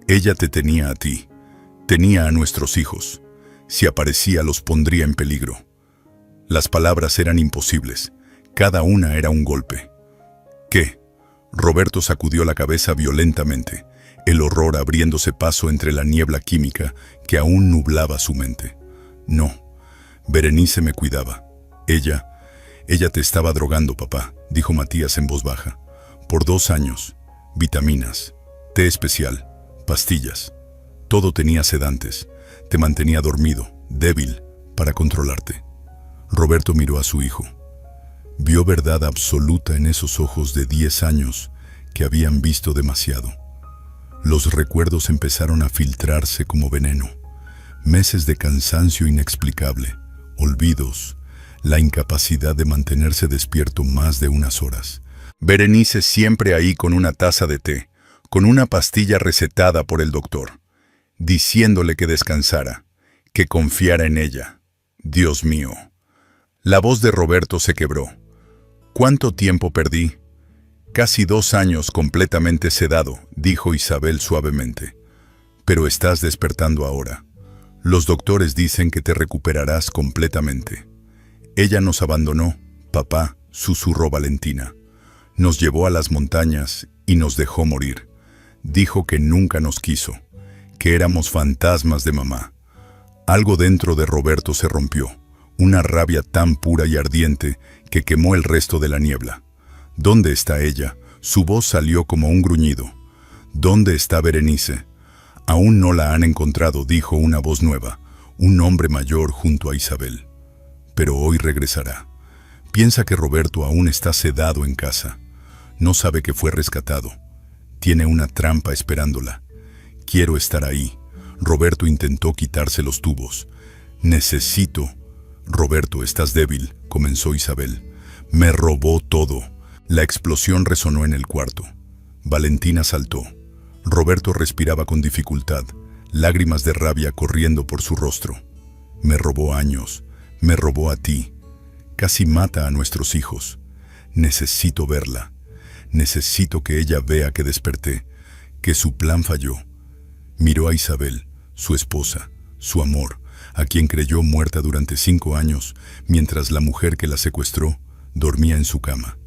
Ella te tenía a ti. Tenía a nuestros hijos. Si aparecía los pondría en peligro». Las palabras eran imposibles. Cada una era un golpe. «¿Qué?» Roberto sacudió la cabeza violentamente, el horror abriéndose paso entre la niebla química que aún nublaba su mente. «No, Berenice me cuidaba. Ella te estaba drogando, papá», dijo Matías en voz baja. «Por 2 años. Vitaminas, té especial, pastillas. Todo tenía sedantes. Te mantenía dormido, débil, para controlarte». Roberto miró a su hijo. Vio verdad absoluta en esos ojos de 10 años que habían visto demasiado. Los recuerdos empezaron a filtrarse como veneno. Meses de cansancio inexplicable, olvidos, la incapacidad de mantenerse despierto más de unas horas. Berenice siempre ahí con una taza de té, con una pastilla recetada por el doctor, diciéndole que descansara, que confiara en ella. Dios mío. La voz de Roberto se quebró. «¿Cuánto tiempo perdí?» «Casi 2 años completamente sedado», dijo Isabel suavemente. «Pero estás despertando ahora. Los doctores dicen que te recuperarás completamente». «Ella nos abandonó, papá», susurró Valentina. «Nos llevó a las montañas y nos dejó morir. Dijo que nunca nos quiso, que éramos fantasmas de mamá». Algo dentro de Roberto se rompió, una rabia tan pura y ardiente que quemó el resto de la niebla. «¿Dónde está ella?» Su voz salió como un gruñido. «¿Dónde está Berenice?» «Aún no la han encontrado», dijo una voz nueva, un hombre mayor junto a Isabel. «Pero hoy regresará. Piensa que Roberto aún está sedado en casa. No sabe que fue rescatado. Tiene una trampa esperándola. Quiero estar ahí. Roberto intentó quitarse los tubos. Necesito. Roberto, estás débil, comenzó Isabel. Me robó todo. La explosión resonó en el cuarto. Valentina saltó. Roberto respiraba con dificultad, lágrimas de rabia corriendo por su rostro. Me robó años, me robó a ti. Casi mata a nuestros hijos. Necesito verla. Necesito que ella vea que desperté, que su plan falló. Miró a Isabel, su esposa, su amor, a quien creyó muerta durante 5 años, mientras la mujer que la secuestró dormía en su cama.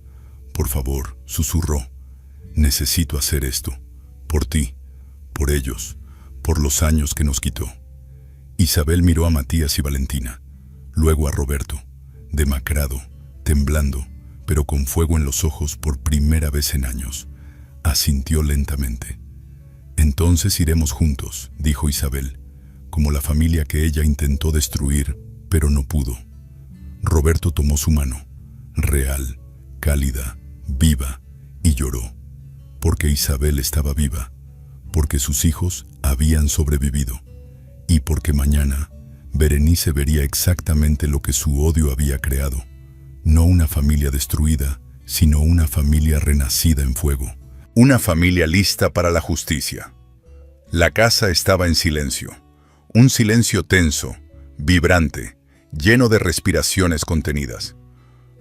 Por favor, susurró. Necesito hacer esto. Por ti, por ellos, por los años que nos quitó. Isabel miró a Matías y Valentina, luego a Roberto, demacrado, temblando, pero con fuego en los ojos por primera vez en años. Asintió lentamente. Entonces iremos juntos, dijo Isabel, como la familia que ella intentó destruir, pero no pudo. Roberto tomó su mano, real, cálida, viva, y lloró. Porque Isabel estaba viva, porque sus hijos habían sobrevivido, y porque mañana Berenice vería exactamente lo que su odio había creado. No una familia destruida, sino una familia renacida en fuego. Una familia lista para la justicia. La casa estaba en silencio. Un silencio tenso, vibrante, lleno de respiraciones contenidas.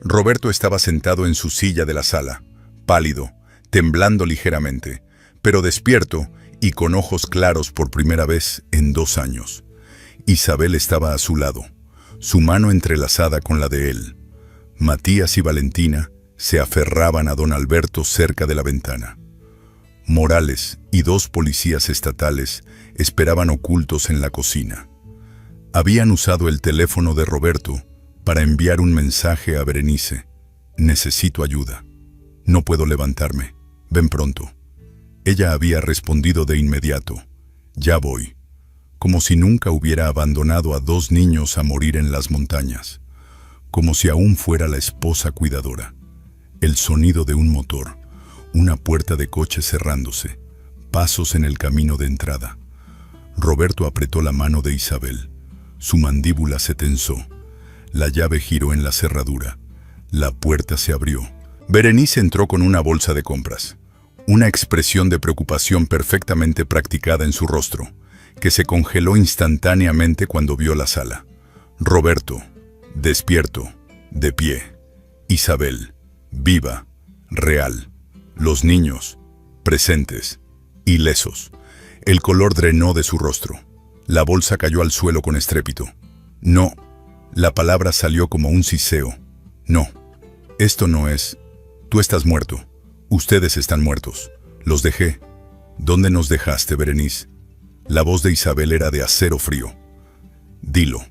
Roberto estaba sentado en su silla de la sala, pálido, temblando ligeramente, pero despierto y con ojos claros por primera vez en 2 años. Isabel estaba a su lado, su mano entrelazada con la de él. Matías y Valentina se aferraban a don Alberto cerca de la ventana. Morales y 2 policías estatales esperaban ocultos en la cocina. Habían usado el teléfono de Roberto para enviar un mensaje a Berenice. Necesito ayuda. No puedo levantarme. Ven pronto. Ella había respondido de inmediato. Ya voy. Como si nunca hubiera abandonado a 2 niños a morir en las montañas. Como si aún fuera la esposa cuidadora. El sonido de un motor, una puerta de coche cerrándose, pasos en el camino de entrada. Roberto apretó la mano de Isabel. Su mandíbula se tensó. La llave giró en la cerradura. La puerta se abrió. Berenice entró con una bolsa de compras. Una expresión de preocupación perfectamente practicada en su rostro, que se congeló instantáneamente cuando vio la sala. Roberto, despierto, de pie. Isabel, viva, real. Los niños, presentes, ilesos. El color drenó de su rostro. La bolsa cayó al suelo con estrépito. No. La palabra salió como un siseo. No. Esto no es. Tú estás muerto. Ustedes están muertos. Los dejé. ¿Dónde nos dejaste, Berenice? La voz de Isabel era de acero frío. Dilo.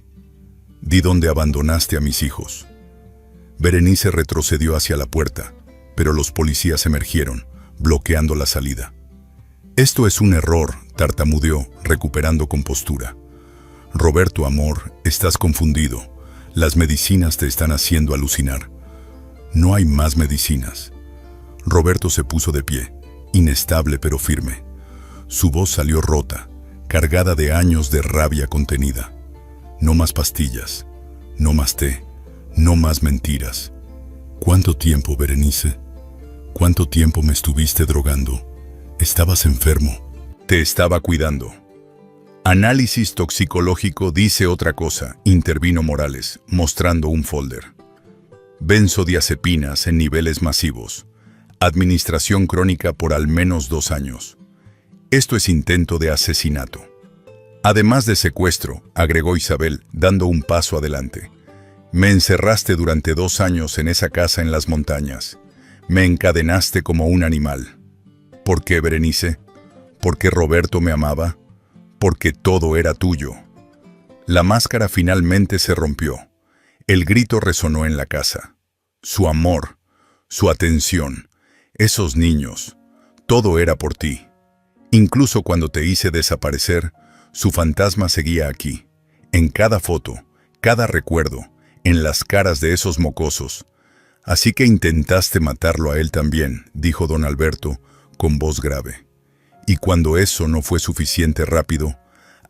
Di dónde abandonaste a mis hijos. Berenice retrocedió hacia la puerta, pero los policías emergieron, bloqueando la salida. Esto es un error, tartamudeó, recuperando compostura. Roberto, amor, estás confundido. Las medicinas te están haciendo alucinar. No hay más medicinas. Roberto se puso de pie, inestable pero firme. Su voz salió rota, cargada de años de rabia contenida. No más pastillas, no más té, no más mentiras. ¿Cuánto tiempo, Berenice? ¿Cuánto tiempo me estuviste drogando? Estabas enfermo. Te estaba cuidando. Análisis toxicológico dice otra cosa, intervino Morales, mostrando un folder. Benzodiazepinas en niveles masivos. Administración crónica por al menos 2 años. Esto es intento de asesinato. Además de secuestro, agregó Isabel, dando un paso adelante. Me encerraste durante 2 años en esa casa en las montañas. Me encadenaste como un animal. ¿Por qué, Berenice? ¿Porque Roberto me amaba? Porque todo era tuyo. La máscara finalmente se rompió. El grito resonó en la casa. Su amor, su atención, esos niños, todo era por ti. Incluso cuando te hice desaparecer, su fantasma seguía aquí, en cada foto, cada recuerdo, en las caras de esos mocosos. Así que intentaste matarlo a él también, dijo don Alberto, con voz grave. Y cuando eso no fue suficiente rápido,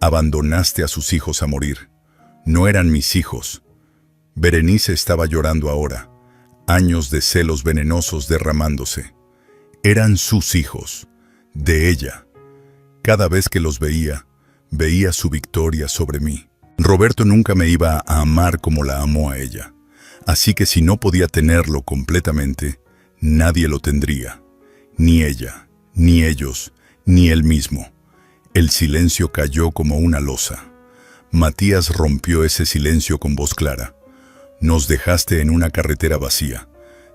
abandonaste a sus hijos a morir. No eran mis hijos. Berenice estaba llorando ahora, años de celos venenosos derramándose. Eran sus hijos, de ella. Cada vez que los veía, veía su victoria sobre mí. Roberto nunca me iba a amar como la amó a ella. Así que si no podía tenerlo completamente, nadie lo tendría. Ni ella, ni ellos, ni él mismo. El silencio cayó como una losa. Matías rompió ese silencio con voz clara. Nos dejaste en una carretera vacía.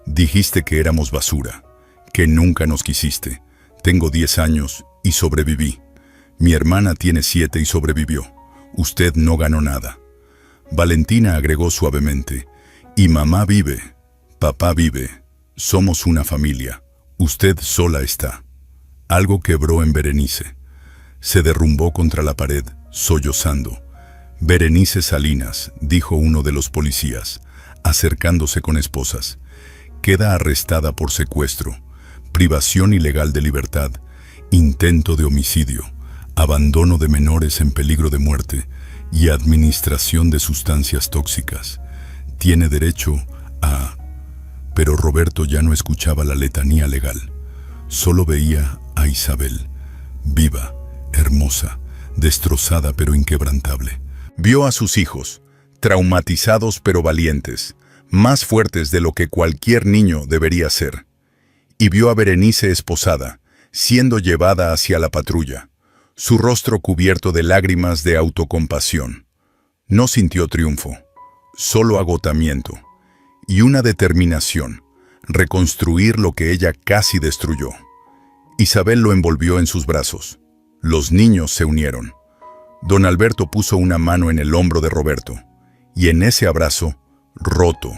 Dijiste que éramos basura, que nunca nos quisiste. Tengo 10 años y sobreviví. Mi hermana tiene 7 y sobrevivió. Usted no ganó nada. Valentina agregó suavemente. Y mamá vive, papá vive. Somos una familia. Usted sola está. Algo quebró en Berenice. Se derrumbó contra la pared, sollozando. Berenice Salinas, dijo uno de los policías, acercándose con esposas. Queda arrestada por secuestro, privación ilegal de libertad, intento de homicidio, abandono de menores en peligro de muerte y administración de sustancias tóxicas. Tiene derecho a... Pero Roberto ya no escuchaba la letanía legal. Solo veía a Isabel, viva, hermosa, destrozada pero inquebrantable. Vio a sus hijos, traumatizados pero valientes, más fuertes de lo que cualquier niño debería ser. Y vio a Berenice esposada, siendo llevada hacia la patrulla, su rostro cubierto de lágrimas de autocompasión. No sintió triunfo, solo agotamiento y una determinación, reconstruir lo que ella casi destruyó. Isabel lo envolvió en sus brazos. Los niños se unieron. Don Alberto puso una mano en el hombro de Roberto, y en ese abrazo, roto,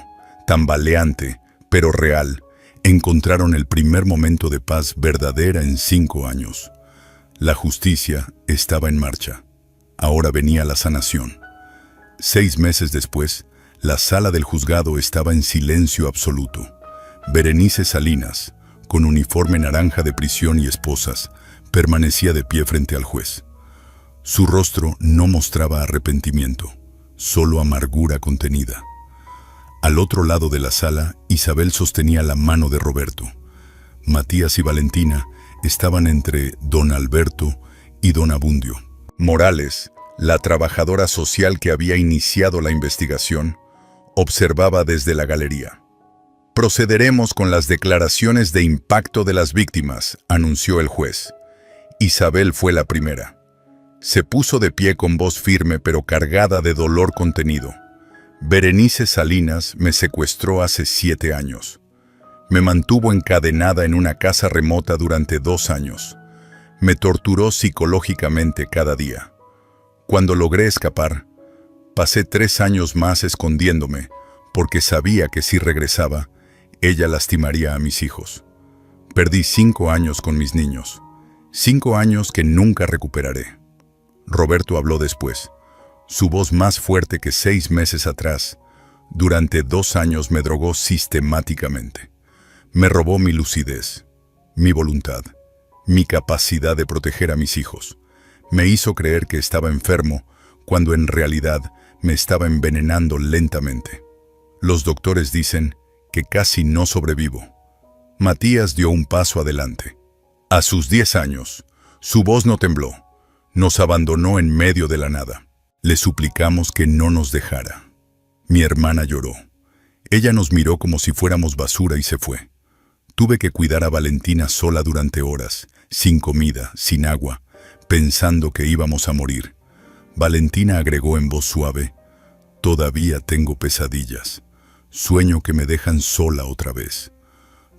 tambaleante, pero real, encontraron el primer momento de paz verdadera en 5 años. La justicia estaba en marcha. Ahora venía la sanación. 6 meses después, la sala del juzgado estaba en silencio absoluto. Berenice Salinas, con uniforme naranja de prisión y esposas, permanecía de pie frente al juez. Su rostro no mostraba arrepentimiento, solo amargura contenida. Al otro lado de la sala, Isabel sostenía la mano de Roberto. Matías y Valentina estaban entre don Alberto y don Abundio. Morales, la trabajadora social que había iniciado la investigación, observaba desde la galería. Procederemos con las declaraciones de impacto de las víctimas, anunció el juez. Isabel fue la primera. Se puso de pie con voz firme pero cargada de dolor contenido. Berenice Salinas me secuestró hace 7 años. Me mantuvo encadenada en una casa remota durante 2 años. Me torturó psicológicamente cada día. Cuando logré escapar, pasé 3 años más escondiéndome, porque sabía que si regresaba, ella lastimaría a mis hijos. Perdí 5 años con mis niños. 5 años que nunca recuperaré. Roberto habló después, su voz más fuerte que 6 meses atrás. Durante 2 años me drogó sistemáticamente. Me robó mi lucidez, mi voluntad, mi capacidad de proteger a mis hijos. Me hizo creer que estaba enfermo, cuando en realidad me estaba envenenando lentamente. Los doctores dicen que casi no sobrevivo. Matías dio un paso adelante. A sus 10 años, su voz no tembló. Nos abandonó en medio de la nada. Le suplicamos que no nos dejara. Mi hermana lloró. Ella nos miró como si fuéramos basura y se fue. Tuve que cuidar a Valentina sola durante horas, sin comida, sin agua, pensando que íbamos a morir. Valentina agregó en voz suave, todavía tengo pesadillas. Sueño que me dejan sola otra vez.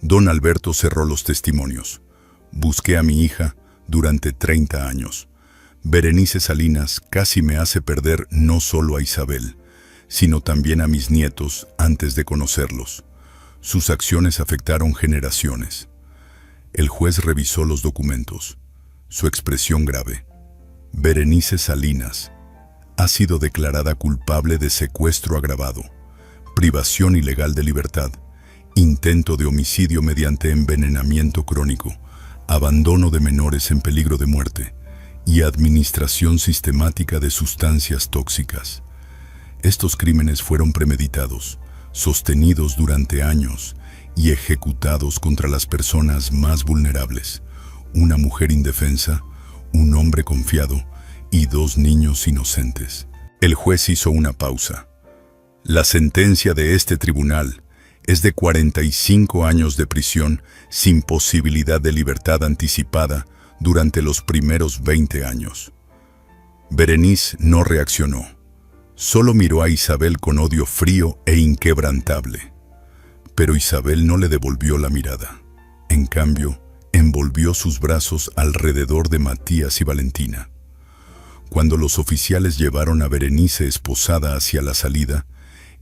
Don Alberto cerró los testimonios. Busqué a mi hija durante 30 años. Berenice Salinas casi me hace perder no solo a Isabel, sino también a mis nietos antes de conocerlos. Sus acciones afectaron generaciones. El juez revisó los documentos. Su expresión grave. Berenice Salinas ha sido declarada culpable de secuestro agravado, privación ilegal de libertad, intento de homicidio mediante envenenamiento crónico, abandono de menores en peligro de muerte y administración sistemática de sustancias tóxicas. Estos crímenes fueron premeditados, sostenidos durante años y ejecutados contra las personas más vulnerables: una mujer indefensa, un hombre confiado y 2 niños inocentes. El juez hizo una pausa. La sentencia de este tribunal es de 45 años de prisión sin posibilidad de libertad anticipada durante los primeros 20 años. Berenice no reaccionó. Solo miró a Isabel con odio frío e inquebrantable. Pero Isabel no le devolvió la mirada. En cambio, envolvió sus brazos alrededor de Matías y Valentina. Cuando los oficiales llevaron a Berenice esposada hacia la salida,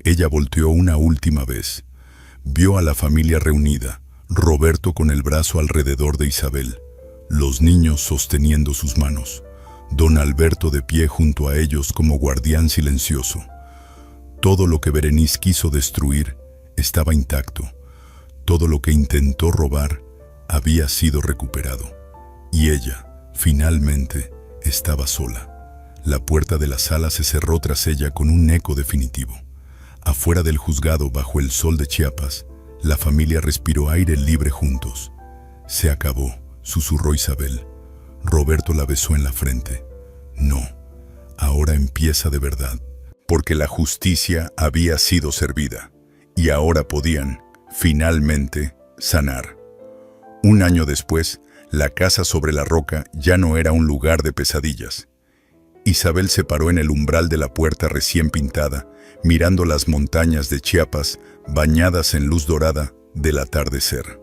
ella volteó una última vez. Vio a la familia reunida, Roberto con el brazo alrededor de Isabel, los niños sosteniendo sus manos, don Alberto de pie junto a ellos como guardián silencioso. Todo lo que Berenice quiso destruir estaba intacto. Todo lo que intentó robar había sido recuperado. Y ella, finalmente, estaba sola. La puerta de la sala se cerró tras ella con un eco definitivo. Afuera del juzgado, bajo el sol de Chiapas, la familia respiró aire libre juntos. «Se acabó», susurró Isabel. Roberto la besó en la frente. «No, ahora empieza de verdad». Porque la justicia había sido servida, y ahora podían, finalmente, sanar. Un año después, la casa sobre la roca ya no era un lugar de pesadillas. Isabel se paró en el umbral de la puerta recién pintada, mirando las montañas de Chiapas bañadas en luz dorada del atardecer.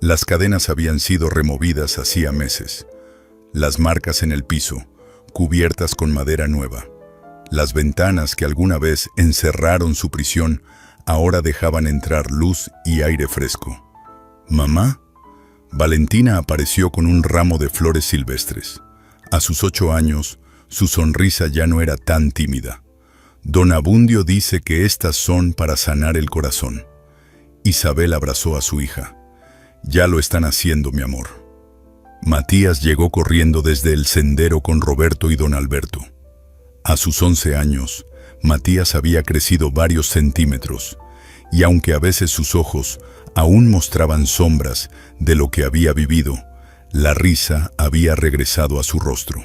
Las cadenas habían sido removidas hacía meses. Las marcas en el piso, cubiertas con madera nueva. Las ventanas que alguna vez encerraron su prisión, ahora dejaban entrar luz y aire fresco. «¿Mamá?» Valentina apareció con un ramo de flores silvestres. A sus 8 años, su sonrisa ya no era tan tímida. Don Abundio dice que estas son para sanar el corazón. Isabel abrazó a su hija. «Ya lo están haciendo, mi amor». Matías llegó corriendo desde el sendero con Roberto y don Alberto. A sus 11 años, Matías había crecido varios centímetros, y aunque a veces sus ojos aún mostraban sombras de lo que había vivido, la risa había regresado a su rostro.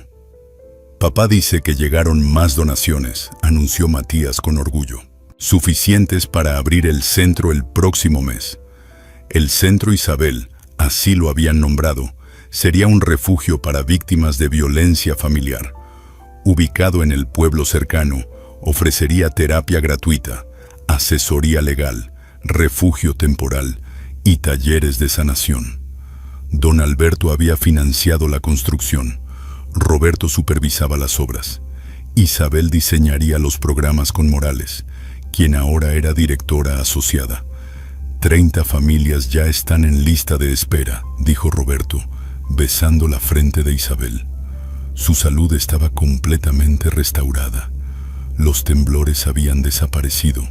«Papá dice que llegaron más donaciones», anunció Matías con orgullo. «Suficientes para abrir el centro el próximo mes». El Centro Isabel, así lo habían nombrado, sería un refugio para víctimas de violencia familiar. Ubicado en el pueblo cercano, ofrecería terapia gratuita, asesoría legal, refugio temporal y talleres de sanación. Don Alberto había financiado la construcción. Roberto supervisaba las obras. Isabel diseñaría los programas con Morales, quien ahora era directora asociada. 30 familias ya están en lista de espera, dijo Roberto, besando la frente de Isabel. Su salud estaba completamente restaurada. Los temblores habían desaparecido.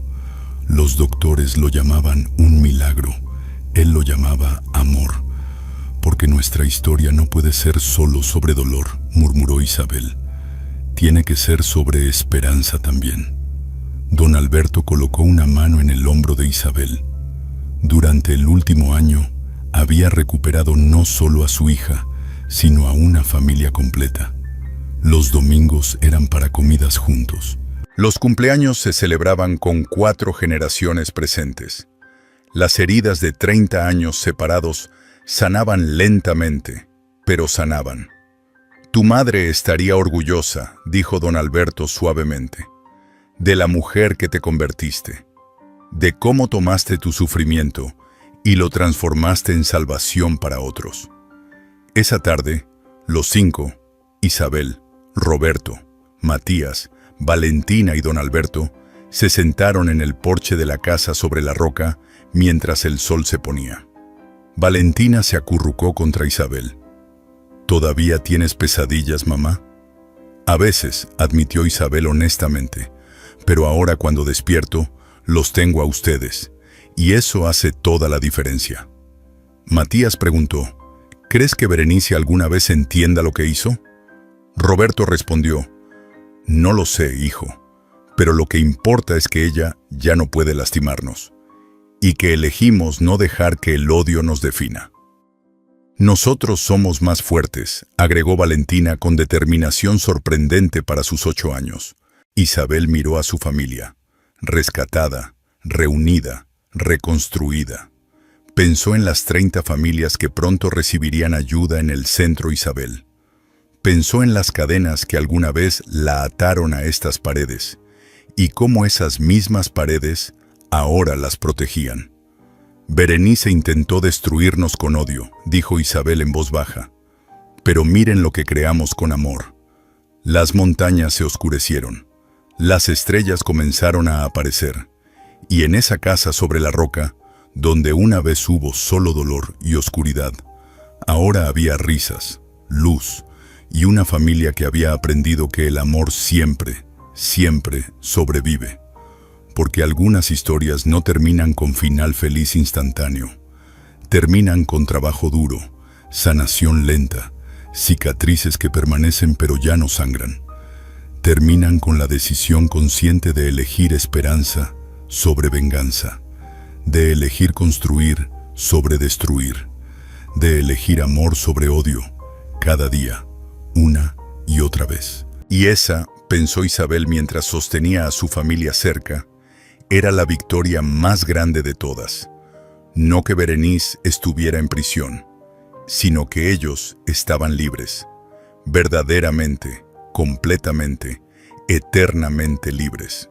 Los doctores lo llamaban un milagro. Él lo llamaba amor. «Porque nuestra historia no puede ser solo sobre dolor», murmuró Isabel. «Tiene que ser sobre esperanza también». Don Alberto colocó una mano en el hombro de Isabel. Durante el último año, había recuperado no solo a su hija, sino a una familia completa. Los domingos eran para comidas juntos. Los cumpleaños se celebraban con 4 generaciones presentes. Las heridas de 30 años separados sanaban lentamente, pero sanaban. «Tu madre estaría orgullosa», dijo don Alberto suavemente, «de la mujer que te convertiste, de cómo tomaste tu sufrimiento y lo transformaste en salvación para otros». Esa tarde, los 5, Isabel, Roberto, Matías, Valentina y don Alberto, se sentaron en el porche de la casa sobre la roca mientras el sol se ponía. Valentina se acurrucó contra Isabel. «¿Todavía tienes pesadillas, mamá?» «A veces», admitió Isabel honestamente, «pero ahora cuando despierto, los tengo a ustedes, y eso hace toda la diferencia». Matías preguntó, ¿Crees que Berenice alguna vez entienda lo que hizo? Roberto respondió, no lo sé, hijo, pero lo que importa es que ella ya no puede lastimarnos, y que elegimos no dejar que el odio nos defina. Nosotros somos más fuertes, agregó Valentina con determinación sorprendente para sus 8 años. Isabel miró a su familia, rescatada, reunida, reconstruida. Pensó en las 30 familias que pronto recibirían ayuda en el centro Isabel. Pensó en las cadenas que alguna vez la ataron a estas paredes, y cómo esas mismas paredes ahora las protegían. Berenice intentó destruirnos con odio, dijo Isabel en voz baja. Pero miren lo que creamos con amor. Las montañas se oscurecieron, las estrellas comenzaron a aparecer, y en esa casa sobre la roca, donde una vez hubo solo dolor y oscuridad, ahora había risas, luz, y una familia que había aprendido que el amor siempre, siempre sobrevive. Porque algunas historias no terminan con final feliz instantáneo. Terminan con trabajo duro, sanación lenta, cicatrices que permanecen pero ya no sangran. Terminan con la decisión consciente de elegir esperanza sobre venganza, de elegir construir sobre destruir, de elegir amor sobre odio, cada día, una y otra vez. Y esa, pensó Isabel mientras sostenía a su familia cerca, era la victoria más grande de todas. No que Berenice estuviera en prisión, sino que ellos estaban libres, verdaderamente, completamente, eternamente libres.